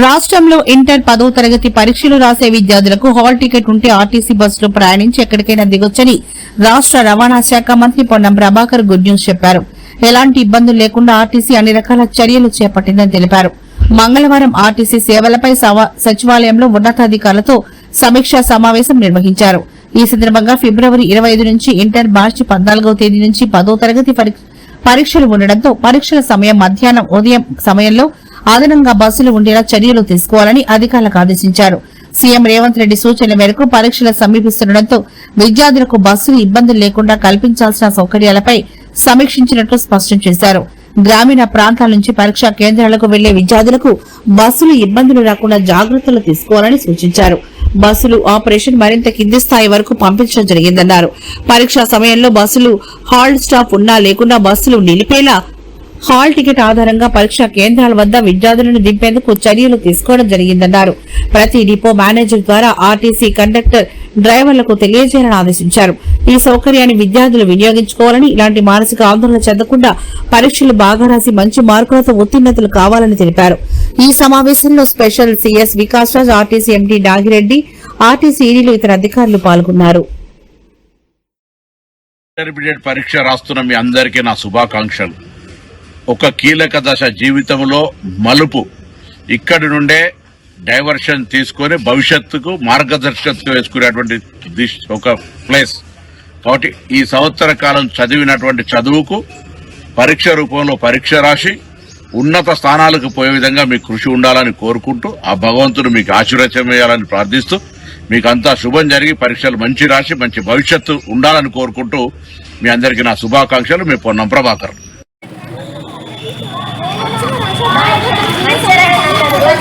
రాష్ట్రంలో ఇంటర్ 10వ తరగతి పరీక్షలు రాసే విద్యార్థులకు హాల్ టికెట్ ఉంటే ఆర్టీసీ బస్సులో ప్రయాణించి ఎక్కడికైనా దిగొచ్చని రాష్ట్ర రవాణా శాఖ మంత్రి పొన్నం ప్రభాకర్ గుడ్ న్యూస్ చెప్పారు. ఎలాంటి ఇబ్బందులు లేకుండా ఆర్టీసీ అన్ని రకాల చర్యలు చేపట్టిందని తెలిపారు. మంగళవారం ఆర్టీసీ సేవలపై సచివాలయంలో ఉన్నతాధికారులతో సమీక్షా సమావేశం నిర్వహించారు. ఈ సందర్భంగా ఫిబ్రవరి 25 నుంచి ఇంటర్, మార్చి 14వ తేదీ నుంచి 10వ తరగతి పరీక్షలు ఉండడంతో పరీక్షల సమయం మధ్యాహ్నం, ఉదయం సమయంలో అదనంగా బస్సులు ఉండేలా చర్యలు తీసుకోవాలని అధికారులకు ఆదేశించారు. సీఎం రేవంత్ రెడ్డి సూచనల మేరకు పరీక్షలు సమీపిస్తుండటంతో విద్యార్థులకు బస్సులు ఇబ్బందులు లేకుండా కల్పించాల్సిన సౌకర్యాలపై సమీక్షించినట్లు స్పష్టం చేశారు. గ్రామీణ ప్రాంతాల నుంచి పరీక్షా కేంద్రాలకు వెళ్లే విద్యార్థులకు బస్సులు ఇబ్బందులు రాకుండా జాగ్రత్తలు తీసుకోవాలని సూచించారు. బస్సులు ఆపరేషన్ మరింత కింది స్థాయి వరకు పంపించడం జరిగిందన్నారు. పరీక్షా సమయంలో బస్సులు హాల్ట్ స్టాప్ ఉన్నా లేకున్నా బస్సులు నిలిపేలా హాల్ టికెట్ ఆధారంగా పరీక్షా కేంద్రాల వద్ద విద్యార్థులను దింపేందుకు చర్యలు తీసుకోవడం జరిగిందన్నారు. ప్రతి డిపో మేనేజర్ ద్వారా ఆర్టీసీ కండక్టర్, డ్రైవర్లకు తెలియజేయాలని ఆదేశించారు. ఈ సౌకర్యాన్ని విద్యార్థులు వినియోగించుకోవాలని, ఇలాంటి మానసిక ఆందోళన చెందకుండా పరీక్షలు బాగా రాసి మంచి మార్కులతో ఉత్తీర్ణతలు కావాలని తెలిపారు. ఈ సమావేశంలో special CS Vikas Raj, RTC MD Nagireddy, RTC ఈడీలు, ఇతర అధికారులు పాల్గొన్నారు. ఇంటర్మీడియట్ పరీక్ష రాస్తున్న మీ అందరికీ నా శుభాకాంక్షలు. ఒక కీలక దశ జీవితంలో మలుపు. ఇక్కడి నుండే డైవర్షన్ తీసుకొని భవిష్యత్తుకు మార్గదర్శకత్వం వేసుకునేటువంటి ఒక ప్లేస్. కాబట్టి ఈ సంవత్సర కాలం చదివినటువంటి చదువుకు పరీక్ష రూపంలో పరీక్ష రాసి ఉన్నత స్థానాలకు పోయే విధంగా మీకు కృషి ఉండాలని కోరుకుంటూ, ఆ భగవంతుడు మీకు ఆశీర్వచనం వేయాలని ప్రార్థిస్తూ, మీకు అంతా శుభం జరిగి పరీక్షలు మంచి రాసి మంచి భవిష్యత్తు ఉండాలని కోరుకుంటూ మీ అందరికీ నా శుభాకాంక్షలు. మీ పొన్నం ప్రభాకర్.